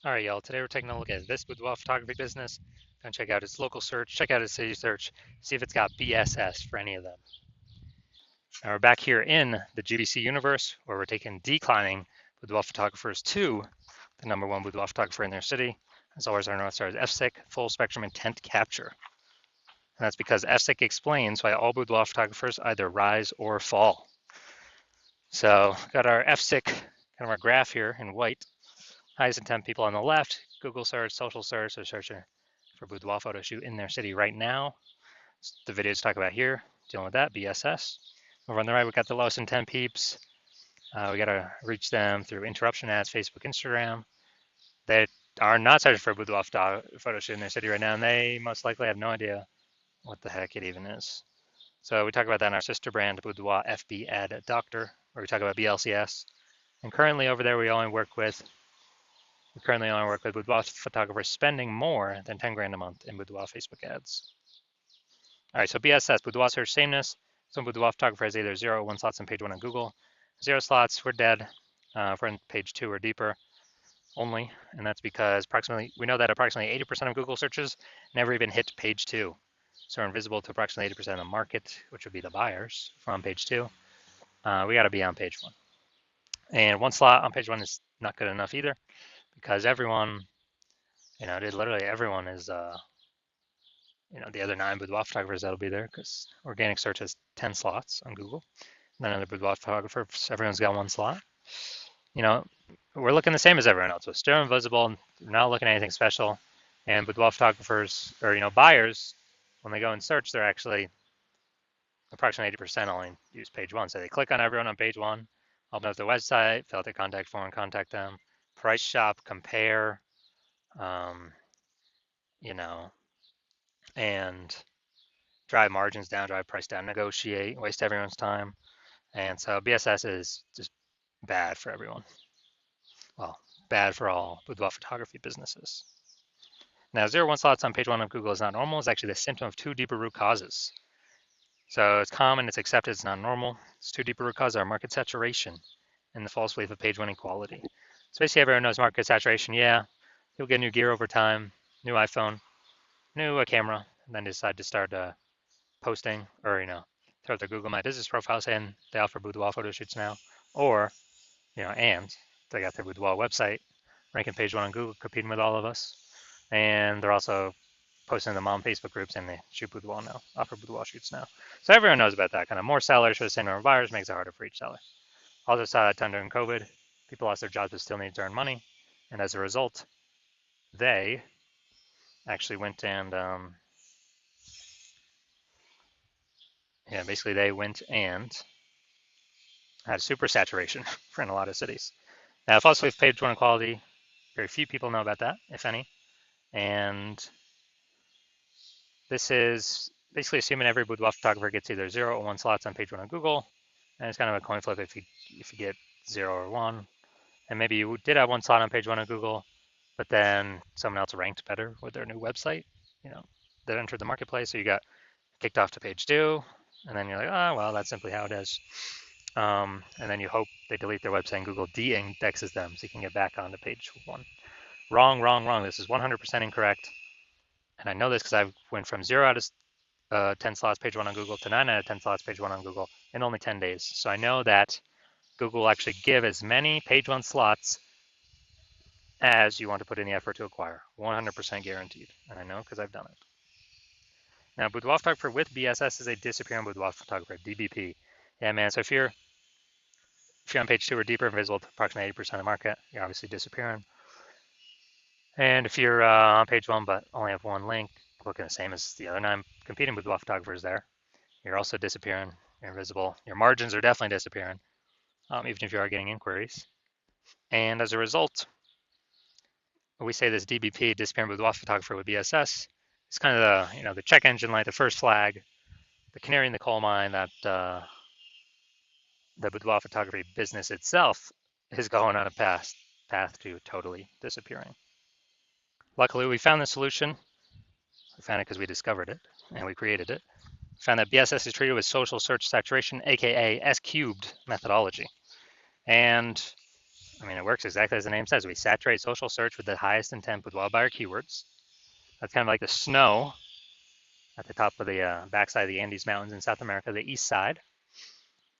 All right, y'all. Today we're taking a look at this boudoir photography business. Gonna check out its local search, check out its city search, see if it's got BSS for any of them. Now we're back here in the GBC universe where we're taking declining boudoir photographers to the #1 boudoir photographer in their city. As always, our North Star is FSIC, full spectrum intent capture. And that's because FSIC explains why all boudoir photographers either rise or fall. So got our FSIC, kind of our graph here in white. Highest intent people on the left, Google search, social search, so searching for boudoir photo shoot in their city right now. The videos talk about here, dealing with that, BSS. Over on the right, we got the lowest intent peeps. We got to reach them through interruption ads, Facebook, Instagram. They are not searching for boudoir photo shoot in their city right now, and they most likely have no idea what the heck it even is. So we talk about that in our sister brand, Boudoir FB Ad Doctor, where we talk about BLCS. And currently over there, we currently only work with boudoir photographers spending more than 10 grand a month in boudoir Facebook ads. All right, so BSS, boudoir search sameness. So boudoir photographer has either 0 or 1 slots on page 1 on Google. 0 slots, we're dead. If we're on page 2 or deeper only, and that's because we know that approximately 80% of Google searches never even hit page 2. So we're invisible to approximately 80% of the market, which would be the buyers from page 2. We got to be on page 1. And 1 slot on page 1 is not good enough either, because everyone, literally everyone is, the other 9 boudoir photographers that'll be there, because organic search has 10 slots on Google. None of the boudoir photographers, everyone's got 1 slot. We're looking the same as everyone else. We're still invisible, not looking at anything special. And boudoir photographers, or buyers, when they go and search, they're actually approximately 80% only use page 1. So they click on everyone on page 1, open up their website, fill out their contact form, contact them, price shop, compare, and drive margins down, drive price down, negotiate, waste everyone's time. And so BSS is just bad for everyone. Well, bad for all boudoir photography businesses. Now, 0-1 slots on page 1 of Google is not normal. It's actually the symptom of 2 deeper root causes. So it's common, it's accepted, it's not normal. It's 2 deeper root causes are market saturation and the false belief of page 1 equality. So basically everyone knows market saturation. Yeah, you'll get new gear over time, new iPhone, new camera, and then decide to start posting or, throw their Google My Business profile saying they offer boudoir photo shoots now. Or, and they got their boudoir website ranking page 1 on Google, competing with all of us. And they're also posting them on Facebook groups and they shoot boudoir now, offer boudoir shoots now. So everyone knows about that. Kind of more sellers for the same number of buyers makes it harder for each seller. Also saw a ton during COVID. People lost their jobs but still need to earn money. And as a result, they actually went and, basically they went and had super saturation in a lot of cities. Now, false belief page 1 equality, very few people know about that, if any. And this is basically assuming every boudoir photographer gets either 0 or 1 slots on page 1 on Google. And it's kind of a coin flip if you get 0 or 1. And maybe you did have 1 slot on page 1 on Google, but then someone else ranked better with their new website, that entered the marketplace. So you got kicked off to page 2, and then you're like, oh, well, that's simply how it is. And then you hope they delete their website and Google de-indexes them so you can get back onto page 1. Wrong, wrong, wrong. This is 100% incorrect. And I know this because I went from 0 out of 10 slots page 1 on Google to 9 out of 10 slots page 1 on Google in only 10 days. So I know that Google will actually give as many page 1 slots as you want to put in the effort to acquire. 100% guaranteed. And I know because I've done it. Now, boudoir photographer with BSS is a disappearing boudoir photographer, DBP. Yeah, man. So if you're on page 2 or deeper, invisible to approximately 80% of the market, you're obviously disappearing. And if you're on page 1 but only have 1 link, looking the same as the other 9 competing boudoir photographers there, you're also disappearing. You're invisible. Your margins are definitely disappearing, even if you are getting inquiries. And as a result, we say this DBP, disappearing boudoir photographer with BSS, it's kind of the check engine light, the first flag, the canary in the coal mine that the boudoir photography business itself is going on a path to totally disappearing. Luckily, we found the solution. We found it because we discovered it and we created it. We found that BSS is treated with social search saturation, aka S cubed methodology. And I mean, it works exactly as the name says. We saturate social search with the highest intent boudoir buyer keywords. That's kind of like the snow at the top of the backside of the Andes Mountains in South America, the east side.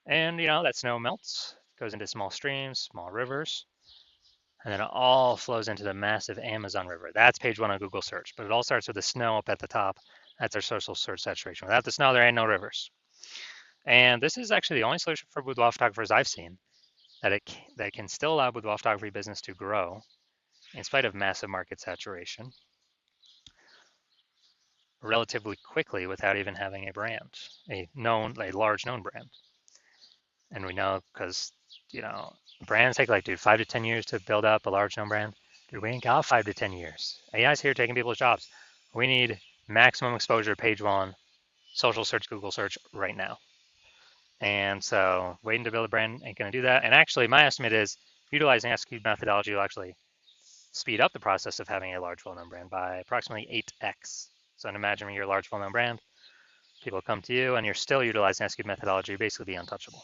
And, that snow melts, goes into small streams, small rivers, and then it all flows into the massive Amazon River. That's page one on Google search, but it all starts with the snow up at the top. That's our social search saturation. Without the snow, there ain't no rivers. And this is actually the only solution for boudoir photographers I've seen that can still allow boudoir photography business to grow in spite of massive market saturation relatively quickly without even having a brand, a large known brand. And we know because, brands take like, 5 to 10 years to build up a large known brand. Dude, we ain't got 5 to 10 years. AI's here taking people's jobs. We need maximum exposure, page one, social search, Google search right now. And so waiting to build a brand ain't going to do that. And actually, my estimate is utilizing S-cubed methodology will actually speed up the process of having a large, well-known brand by approximately 8x. So imagine you're a large, well-known brand, people come to you, and you're still utilizing S-cubed methodology, you're basically be untouchable,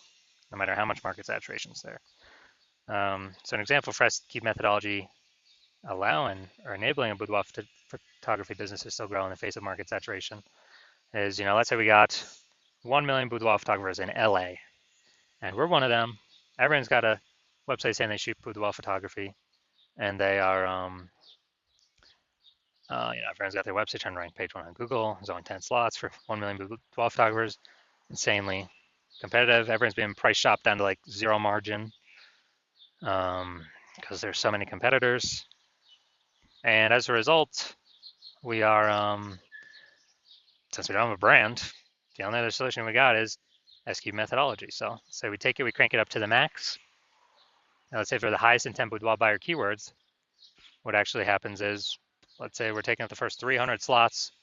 no matter how much market saturation is there. So an example for S-cubed methodology allowing or enabling a boudoir photography business to still grow in the face of market saturation is, let's say we got 1 million boudoir photographers in LA, and we're one of them. Everyone's got a website saying they shoot boudoir photography, and they are, everyone's got their website trying to rank page one on Google. There's only 10 slots for 1 million boudoir photographers. Insanely competitive. Everyone's being price shopped down to like zero margin because there's so many competitors. And as a result, we are, since we don't have a brand, the only other solution we got is S-cubed methodology. So say we take it, we crank it up to the max. Now let's say for the highest intent boudoir buyer keywords, what actually happens is, let's say we're taking up the first 300 slots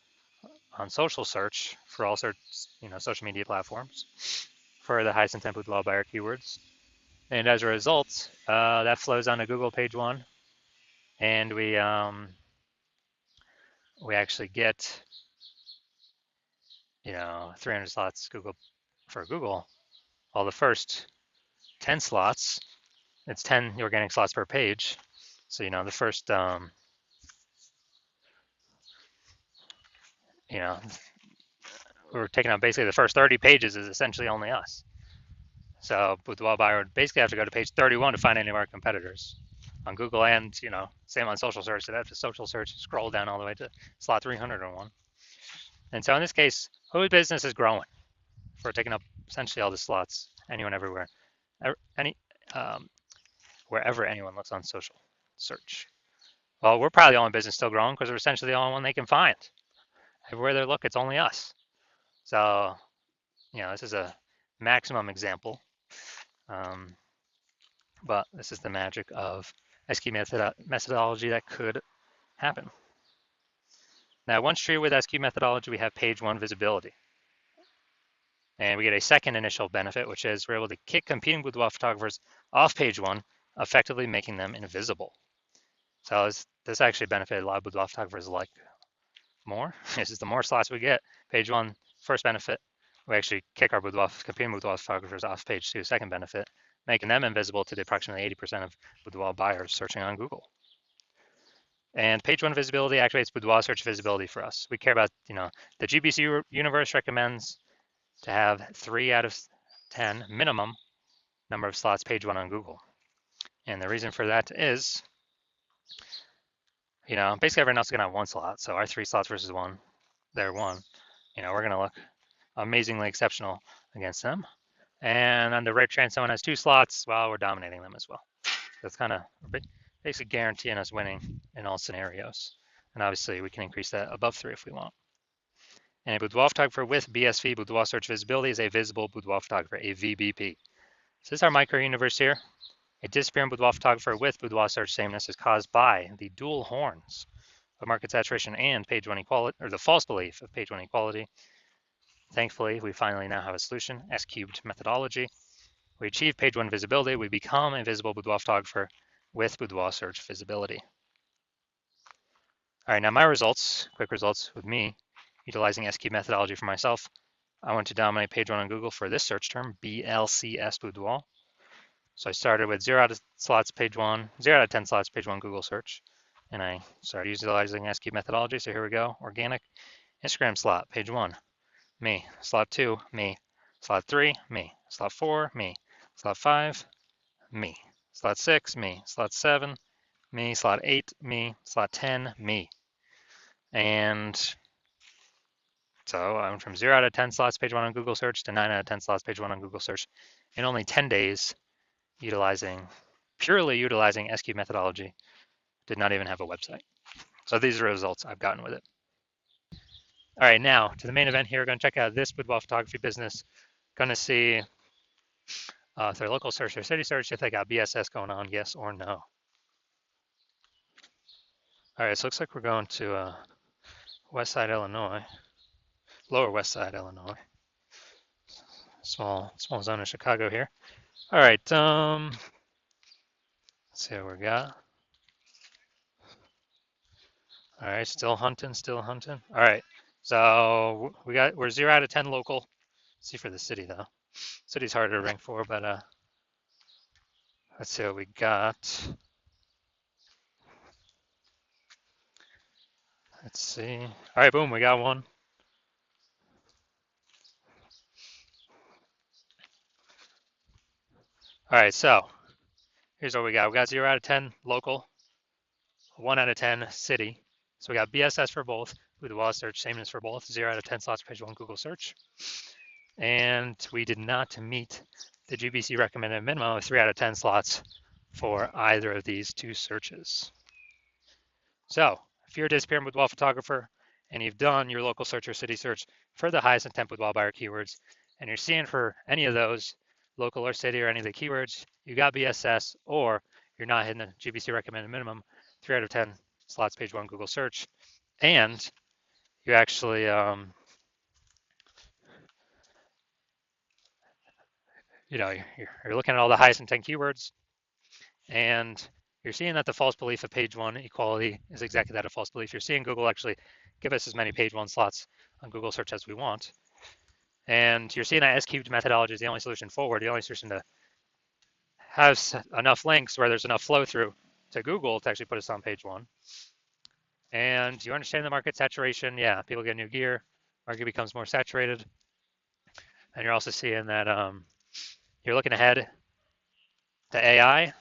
on social search for all sorts, social media platforms for the highest intent boudoir buyer keywords. And as a result, that flows onto Google page one, and we actually get 300 slots for Google. All the first 10 slots, it's 10 organic slots per page. So the first we're taking out basically the first 30 pages is essentially only us. So boudoir buyer would basically have to go to page 31 to find any of our competitors on Google, and same on social search. So that's a social search, scroll down all the way to slot 301. And so in this case, whose business is growing? If we're taking up essentially all the slots, anyone, everywhere, wherever anyone looks on social search. Well, we're probably the only business still growing because we're essentially the only one they can find. Everywhere they look, it's only us. So, this is a maximum example, but this is the magic of S-cubed methodology that could happen. Now, once treated with S-cubed methodology, we have page one visibility. And we get a second initial benefit, which is we're able to kick competing boudoir photographers off page one, effectively making them invisible. So this actually benefited a lot of boudoir photographers like more. This is the more slots we get. Page one, first benefit, we actually kick our competing boudoir photographers off page two, second benefit, making them invisible to the approximately 80% of boudoir buyers searching on Google. And page one visibility activates boudoir search visibility for us. We care about, the GBC universe recommends to have 3 out of 10 minimum number of slots page one on Google. And the reason for that is, basically everyone else is going to have 1 slot. So our 3 slots versus 1, they're 1. We're going to look amazingly exceptional against them. And on the rare chance someone has 2 slots, well, we're dominating them as well. That's kind of basically guaranteeing us winning in all scenarios. And obviously we can increase that above 3 if we want. And a boudoir photographer with BSV, boudoir search visibility, is a visible boudoir photographer, a VBP. So this is our micro universe here. A disappearing boudoir photographer with boudoir search sameness is caused by the dual horns of market saturation and page one equality, or the false belief of page one equality. Thankfully, we finally now have a solution, S-cubed methodology. We achieve page one visibility. We become a visible boudoir photographer with boudoir search visibility. All right, now my results, quick results with me, utilizing S-cubed methodology for myself. I want to dominate page one on Google for this search term, BLCS boudoir. So I started with 0 out of slots, page 1, 0 out of 10 slots, page 1 Google search. And I started utilizing SQ methodology. So here we go. Organic Instagram slot, page 1, me. Slot 2, me. Slot 3, me. Slot 4, me. Slot 5, me. Slot 6, me. Slot 7, me. Slot 8, me. Slot 10, me. And so I went from 0 out of 10 slots, page 1 on Google search to 9 out of 10 slots, page 1 on Google search in only 10 days, purely utilizing SQ methodology. Did not even have a website. So these are the results I've gotten with it. All right, now to the main event here. We're going to check out this boudoir photography business. Going to see if their local search or city search, if they got BSS going on, yes or no. All right, so it looks like we're going to West Side, Illinois, Lower West Side, Illinois. Small zone of Chicago here. All right, let's see what we got. All right, still hunting. All right, so we're 0 out of 10 local. Let's see for the city though. City's harder to rank for, but let's see what we got. Let's see. All right, boom, we got one. All right, so here's what we got. We got 0 out of 10 local, 1 out of 10 city. So we got BSS for both. Boudoir search, sameness for both. 0 out of 10 slots, page 1 Google search. And we did not meet the GBC recommended minimum of 3 out of 10 slots for either of these two searches. So if you're a disappearing boudoir photographer and you've done your local search or city search for the highest intent boudoir buyer keywords, and you're seeing for any of those, local or city or any of the keywords, you got BSS, or you're not hitting the GBC recommended minimum, 3 out of 10 slots, page 1 Google search, and you actually you're looking at all the highest intent keywords, and you're seeing that the false belief of page 1 equality is exactly that, a false belief. You're seeing Google actually give us as many page 1 slots on Google search as we want. And you're seeing that S-cubed methodology is the only solution forward, the only solution to have enough links where there's enough flow through to Google to actually put us on page 1. And you understand the market saturation. Yeah, people get new gear, market becomes more saturated. And you're also seeing that you're looking ahead to AI.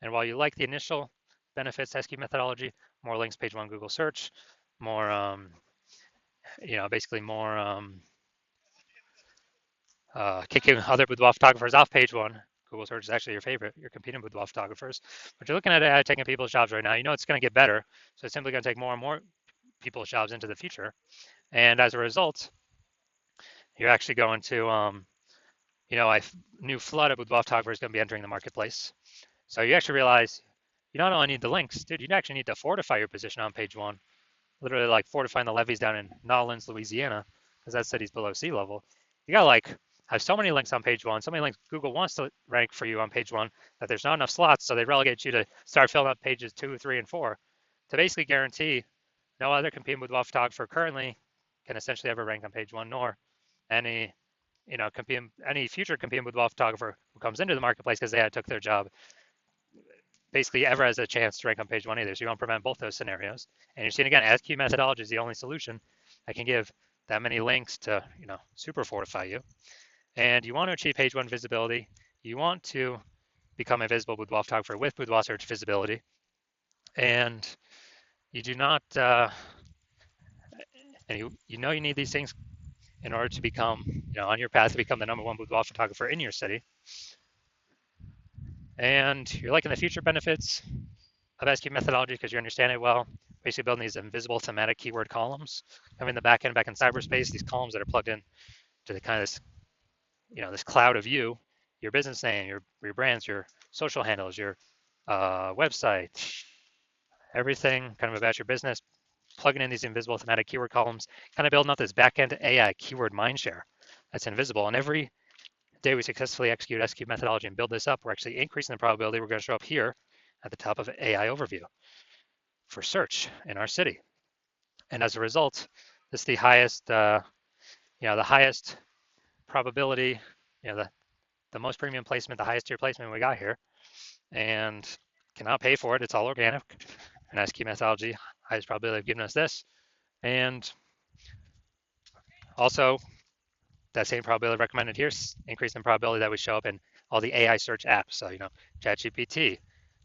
And while you like the initial benefits to SQ methodology, more links, page 1 Google search, more, basically more kicking other boudoir photographers off page 1. Google search is actually your favorite. You're competing with boudoir photographers. But you're looking at AI taking people's jobs right now. You know it's going to get better. So it's simply going to take more and more people's jobs into the future. And as a result, you're actually going to, a new flood of boudoir photographers going to be entering the marketplace. So you actually realize you not only need the links, dude, you actually need to fortify your position on page 1. Literally like fortifying the levees down in Nolens, Louisiana, because that city's below sea level. You gotta have so many links on page 1, so many links Google wants to rank for you on page 1 that there's not enough slots, so they relegate you to start filling up pages 2, 3, and 4 to basically guarantee no other competing boudoir photographer currently can essentially ever rank on page 1, nor any future competing boudoir photographer who comes into the marketplace because they took their job basically ever has a chance to rank on page 1 either. So you want to prevent both those scenarios. And you're seeing again, SQ methodology is the only solution that can give that many links to, super fortify you. And you want to achieve page 1 visibility. You want to become a visible boudoir photographer with boudoir search visibility. And you do not, and you need these things in order to become, on your path to become the #1 boudoir photographer in your city. And you're liking the future benefits of SQ methodology because you understand it well. Basically building these invisible thematic keyword columns. Having the back end back in cyberspace, these columns that are plugged in to the kind of this, this cloud of you, your business name, your brands, your social handles, your website, everything kind of about your business, plugging in these invisible thematic keyword columns, kind of building up this back end AI keyword mindshare that's invisible. And every day we successfully execute SQ methodology and build this up, we're actually increasing the probability we're going to show up here at the top of AI overview for search in our city. And as a result, this is the highest, the highest probability, the the most premium placement, the highest tier placement we got here, and cannot pay for it. It's all organic. An SQ methodology, highest probability of giving us this. And also, that same probability recommended here, increase in probability that we show up in all the AI search apps. So, ChatGPT,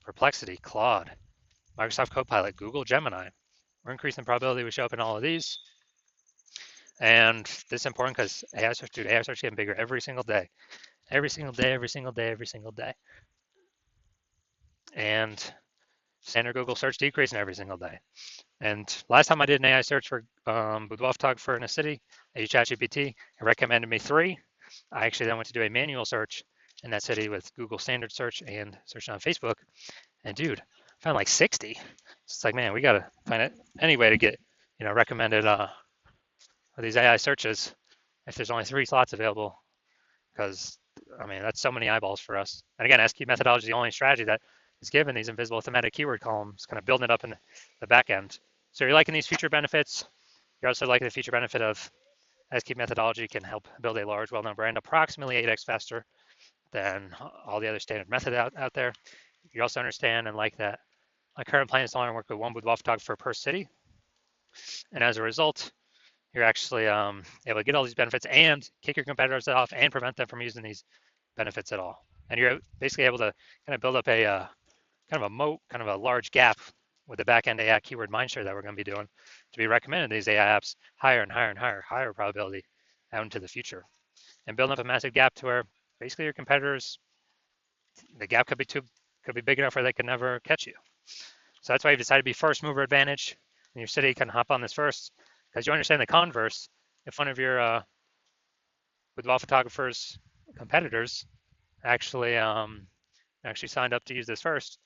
Perplexity, Claude, Microsoft Copilot, Google Gemini. We're increasing the probability we show up in all of these. And this is important because AI search, dude, AI search getting bigger every single day. Every single day, every single day, every single day. And standard Google search decreasing every single day. And last time I did an AI search for Boudoir photographer in a city, I used ChatGPT. It recommended me 3. I actually then went to do a manual search in that city with Google standard search and searching on Facebook. And dude, I found like 60. It's like, man, we got to find any way to get, recommended these AI searches if there's only 3 slots available. Because, I mean, that's so many eyeballs for us. And again, SQ methodology is the only strategy that is given these invisible thematic keyword columns, kind of building it up in the back end. So you're liking these feature benefits. You're also liking the feature benefit of SQ methodology can help build a large, well-known brand approximately 8x faster than all the other standard methods out there. You also understand and like that my current plan is to only work with one boudoir photographer per city. And as a result, you're actually able to get all these benefits and kick your competitors off and prevent them from using these benefits at all. And you're basically able to kind of build up a kind of a moat, kind of a large gap with the back-end AI keyword mindshare that we're going to be doing to be recommended these AI apps higher and higher and higher probability out into the future. And building up a massive gap to where basically your competitors, the gap could be big enough where they could never catch you. So that's why you've decided to be first mover advantage in your city. You can hop on this first because you understand the converse. If one of your boudoir photographers competitors actually signed up to use this first,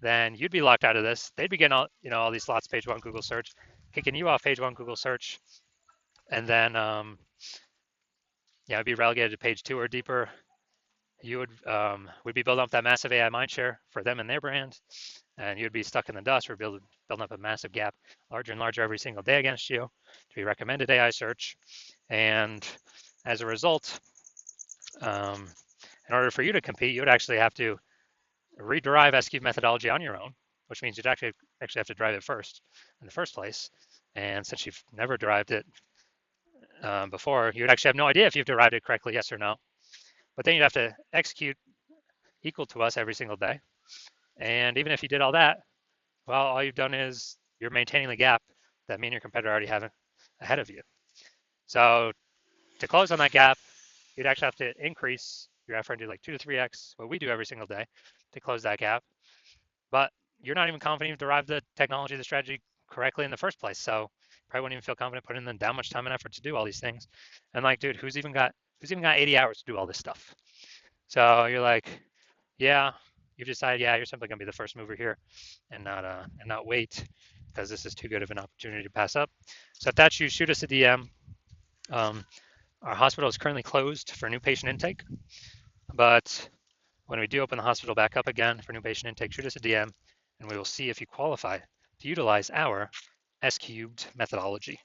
then you'd be locked out of this. They'd be getting all these slots page 1 Google search, kicking you off page 1 Google search, and then it'd be relegated to page 2 or deeper. You would be building up that massive AI mindshare for them and their brand, and you'd be stuck in the dust. We're building up a massive gap, larger and larger every single day against you to be recommended AI search. And as a result, in order for you to compete, you would actually have to rederive SQ methodology on your own, which means you'd actually have to drive it first in the first place. And since you've never derived it before, you would actually have no idea if you've derived it correctly, yes or no. But then you'd have to execute equal to us every single day. And even if you did all that, well, all you've done is you're maintaining the gap that me and your competitor already have ahead of you. So to close on that gap, you'd actually have to increase your effort and do like 2 to 3x what we do every single day to close that gap. But you're not even confident you've derived the technology, the strategy correctly in the first place. So probably wouldn't even feel confident putting in that much time and effort to do all these things. And like, dude, who's even got 80 hours to do all this stuff? So you're like, yeah, you've decided, yeah, you're simply gonna be the first mover here and not wait because this is too good of an opportunity to pass up. So if that's you, shoot us a DM. Our hospital is currently closed for new patient intake, but when we do open the hospital back up again for new patient intake, shoot us a DM and we will see if you qualify to utilize our S-cubed methodology.